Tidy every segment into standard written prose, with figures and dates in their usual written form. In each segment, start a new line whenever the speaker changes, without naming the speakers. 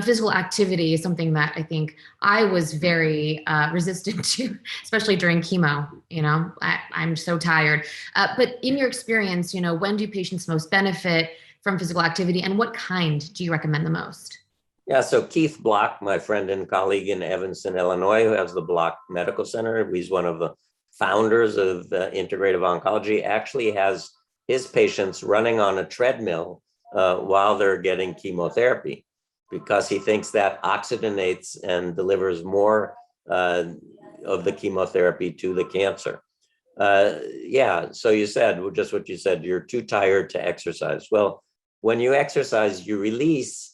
physical activity is something that I think I was very resistant to, especially during chemo. I'm so tired. But in your experience, when do patients most benefit from physical activity, and what kind do you recommend the most?
Yeah, so Keith Block, my friend and colleague in Evanston, Illinois, who has the Block Medical Center, he's one of the founders of Integrative Oncology, actually has his patients running on a treadmill while they're getting chemotherapy, because he thinks that oxygenates and delivers more of the chemotherapy to the cancer. Yeah, so you said, just what you said, you're too tired to exercise. Well, when you exercise, you release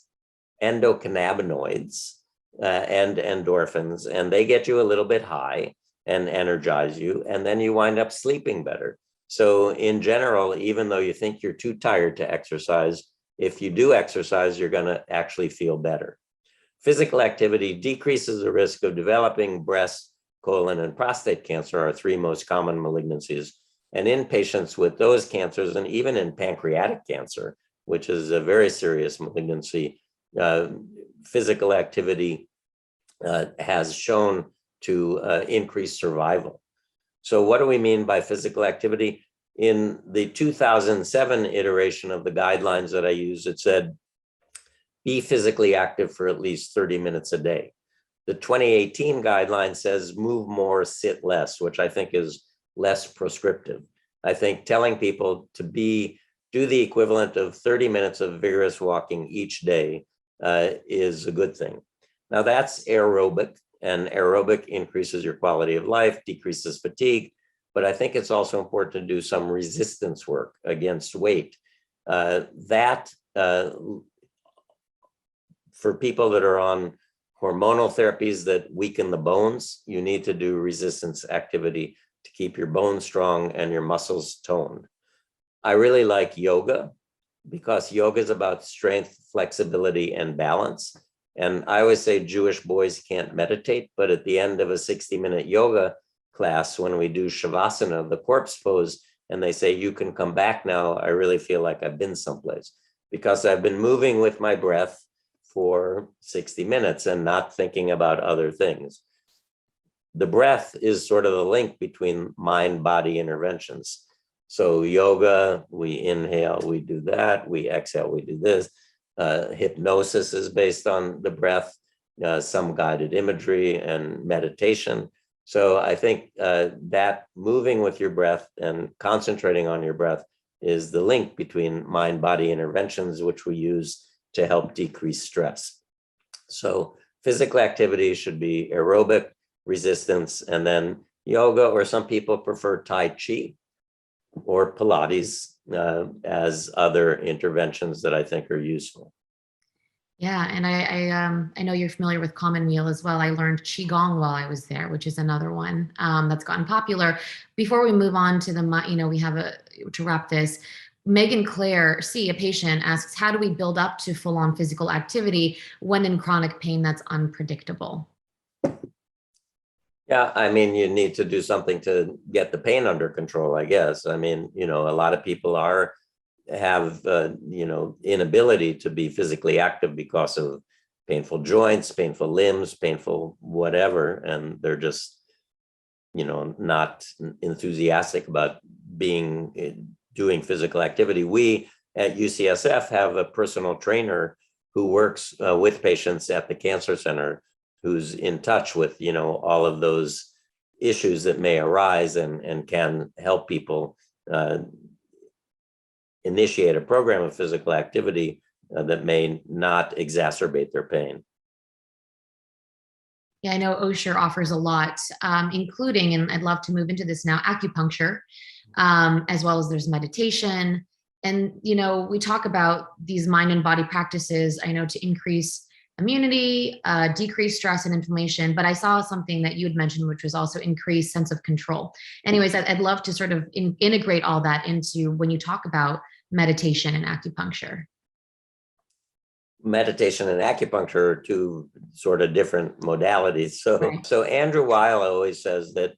endocannabinoids and endorphins, and they get you a little bit high and energize you, and then you wind up sleeping better. So in general, even though you think you're too tired to exercise, if you do exercise, you're going to actually feel better. Physical activity decreases the risk of developing breast, colon, and prostate cancer, our three most common malignancies. And in patients with those cancers, and even in pancreatic cancer, which is a very serious malignancy, physical activity has shown to increase survival. So what do we mean by physical activity? In the 2007 iteration of the guidelines that I use, it said, be physically active for at least 30 minutes a day. The 2018 guideline says move more, sit less, which I think is less prescriptive. I think telling people to do the equivalent of 30 minutes of vigorous walking each day is a good thing. Now that's aerobic, and aerobic increases your quality of life, decreases fatigue, but I think it's also important to do some resistance work against weight. For people that are on hormonal therapies that weaken the bones, you need to do resistance activity to keep your bones strong and your muscles toned. I really like yoga, because yoga is about strength, flexibility, and balance. And I always say Jewish boys can't meditate, but at the end of a 60-minute yoga class, when we do Shavasana, the corpse pose, and they say, you can come back now, I really feel like I've been someplace, because I've been moving with my breath for 60 minutes and not thinking about other things. The breath is sort of the link between mind-body interventions. So yoga, we inhale, we do that, we exhale, we do this. Hypnosis is based on the breath, some guided imagery and meditation. So I think that moving with your breath and concentrating on your breath is the link between mind-body interventions, which we use to help decrease stress. So physical activity should be aerobic, resistance, and then yoga, or some people prefer Tai Chi or Pilates as other interventions that I think are useful.
Yeah, and I know you're familiar with Commonweal as well. I learned Qigong while I was there, which is another one that's gotten popular. Before we move on to we have to wrap this. Megan Claire C, a patient, asks, how do we build up to full-on physical activity when in chronic pain that's unpredictable?
Yeah, I mean, you need to do something to get the pain under control, I guess. I mean, a lot of people have inability to be physically active because of painful joints, painful limbs, painful whatever, and they're just, not enthusiastic about doing physical activity. We at UCSF have a personal trainer who works with patients at the Cancer Center, who's in touch with, all of those issues that may arise and can help people initiate a program of physical activity that may not exacerbate their pain.
Yeah, I know Osher offers a lot, including, and I'd love to move into this now, acupuncture, as well as there's meditation. And, we talk about these mind and body practices, I know, to increase immunity, decrease stress and inflammation, but I saw something that you had mentioned, which was also increased sense of control. Anyways, I'd love to sort of integrate all that into when you talk about meditation and acupuncture.
Meditation and acupuncture are two sort of different modalities. So Andrew Weil always says that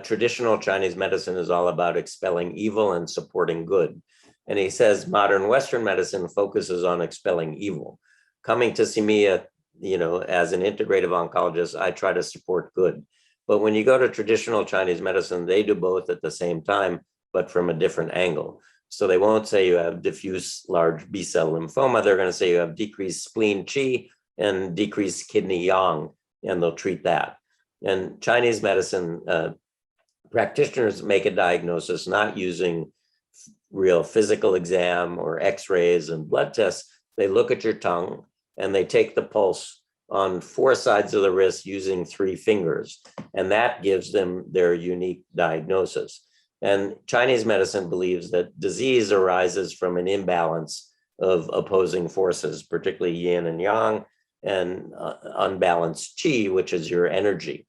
traditional Chinese medicine is all about expelling evil and supporting good. And he says modern Western medicine focuses on expelling evil. Coming to see me at as an integrative oncologist, I try to support good. But when you go to traditional Chinese medicine, they do both at the same time, but from a different angle. So they won't say you have diffuse large B-cell lymphoma. They're going to say you have decreased spleen qi and decreased kidney yang, and they'll treat that. And Chinese medicine practitioners make a diagnosis not using real physical exam or x-rays and blood tests. They look at your tongue and they take the pulse on 4 sides of the wrist using 3 fingers. And that gives them their unique diagnosis. And Chinese medicine believes that disease arises from an imbalance of opposing forces, particularly yin and yang, and unbalanced qi, which is your energy.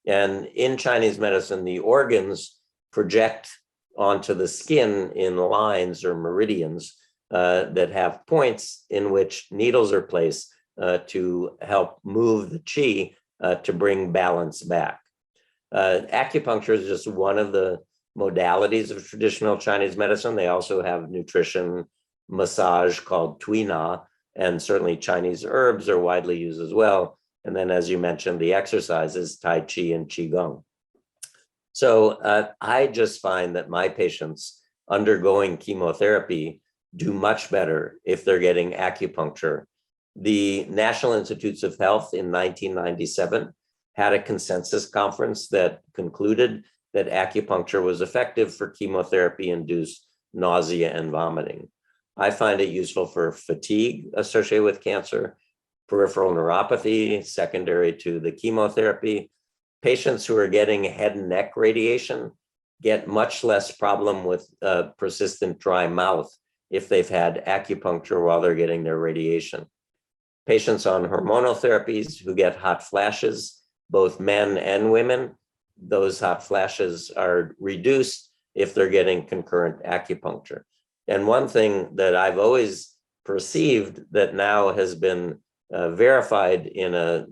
And in Chinese medicine, the organs project onto the skin in lines or meridians that have points in which needles are placed to help move the qi to bring balance back. Acupuncture is just one of the modalities of traditional Chinese medicine. They also have nutrition, massage called tuina, and certainly Chinese herbs are widely used as well. And then, as you mentioned, the exercises, Tai Chi and Qigong. So I just find that my patients undergoing chemotherapy do much better if they're getting acupuncture. The National Institutes of Health in 1997 had a consensus conference that concluded that acupuncture was effective for chemotherapy-induced nausea and vomiting. I find it useful for fatigue associated with cancer, peripheral neuropathy secondary to the chemotherapy. Patients who are getting head and neck radiation get much less problem with persistent dry mouth if they've had acupuncture while they're getting their radiation. Patients on hormonal therapies who get hot flashes, both men and women, those hot flashes are reduced if they're getting concurrent acupuncture. And one thing that I've always perceived that now has been verified in a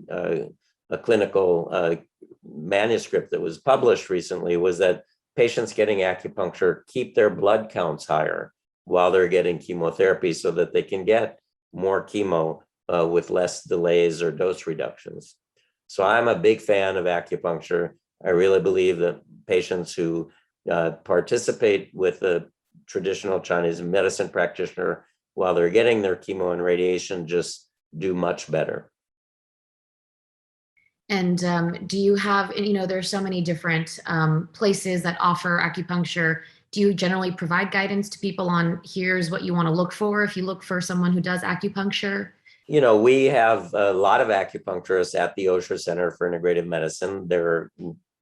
clinical manuscript that was published recently was that patients getting acupuncture keep their blood counts higher while they're getting chemotherapy so that they can get more chemo with less delays or dose reductions. So I'm a big fan of acupuncture. I really believe that patients who participate with a traditional Chinese medicine practitioner while they're getting their chemo and radiation just do much better.
And do you have, there's so many different places that offer acupuncture. Do you generally provide guidance to people on here's what you want to look for if you look for someone who does acupuncture?
We have a lot of acupuncturists at the Osher Center for Integrative Medicine. There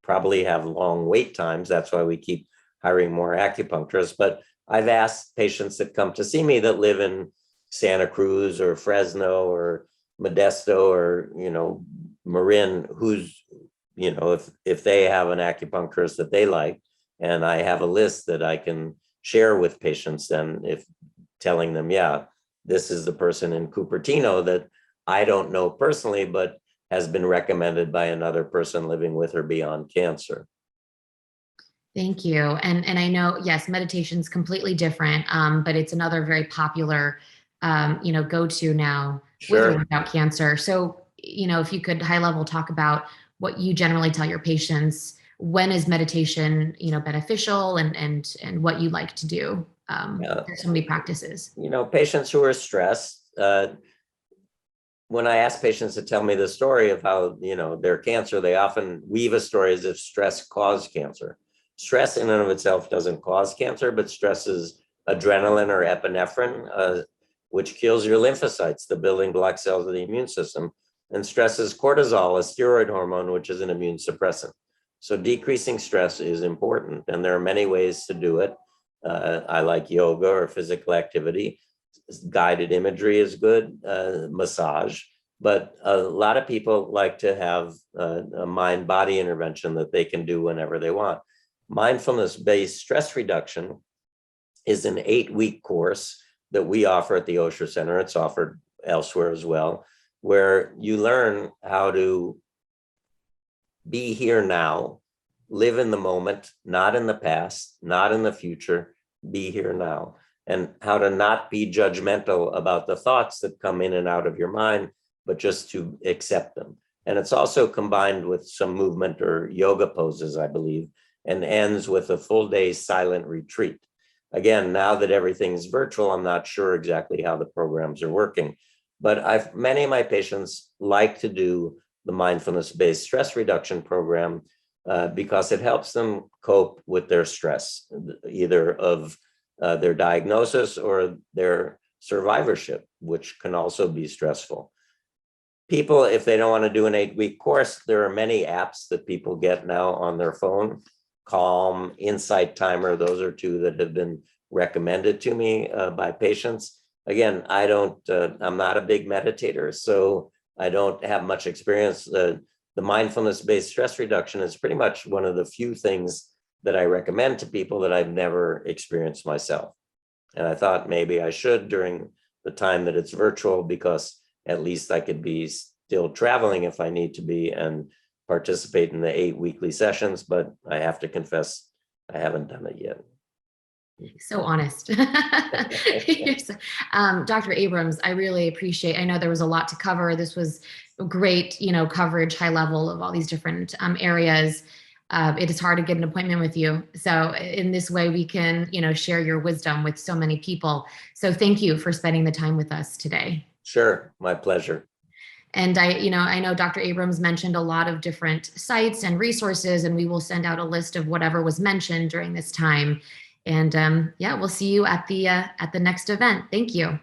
probably have long wait times. That's why we keep hiring more acupuncturists. But I've asked patients that come to see me that live in Santa Cruz or Fresno or Modesto or, Marin, who's, if they have an acupuncturist that they like, and I have a list that I can share with patients, then if telling them, yeah, this is the person in Cupertino that I don't know personally, but has been recommended by another person living with or beyond cancer.
Thank you. And I know, yes, meditation is completely different, but it's another very popular, go-to now with or without cancer. So, if you could high level talk about what you generally tell your patients, when is meditation, beneficial and what you like to do. There's so many practices.
Patients who are stressed, when I ask patients to tell me the story of how, their cancer, they often weave a story as if stress caused cancer. Stress in and of itself doesn't cause cancer, but stress is adrenaline or epinephrine, which kills your lymphocytes, the building block cells of the immune system, and stress is cortisol, a steroid hormone, which is an immune suppressant. So decreasing stress is important, and there are many ways to do it. I like yoga or physical activity. Guided imagery is good, massage, but a lot of people like to have a mind-body intervention that they can do whenever they want. Mindfulness-based stress reduction is an 8-week course that we offer at the Osher Center. It's offered elsewhere as well, where you learn how to be here now, live in the moment, not in the past, not in the future, be here now, and how to not be judgmental about the thoughts that come in and out of your mind, but just to accept them. And it's also combined with some movement or yoga poses, I believe, and ends with a full day silent retreat. Again, now that everything's virtual, I'm not sure exactly how the programs are working, but many of my patients like to do the mindfulness-based stress reduction program because it helps them cope with their stress, either of their diagnosis or their survivorship, which can also be stressful. People, if they don't want to do an 8-week course, there are many apps that people get now on their phone. Calm, Insight Timer, those are two that have been recommended to me by patients. Again, I'm not a big meditator, so I don't have much experience. The mindfulness-based stress reduction is pretty much one of the few things that I recommend to people that I've never experienced myself. And I thought maybe I should during the time that it's virtual, because at least I could be still traveling if I need to be and participate in the 8 weekly sessions, but I have to confess, I haven't done it yet.
So honest. Dr. Abrams, I really appreciate, I know there was a lot to cover. This was great, coverage, high level of all these different areas. It is hard to get an appointment with you. So in this way, we can, share your wisdom with so many people. So thank you for spending the time with us today.
Sure, my pleasure.
And I know Dr. Abrams mentioned a lot of different sites and resources, and we will send out a list of whatever was mentioned during this time. And yeah, we'll see you at the next event. Thank you.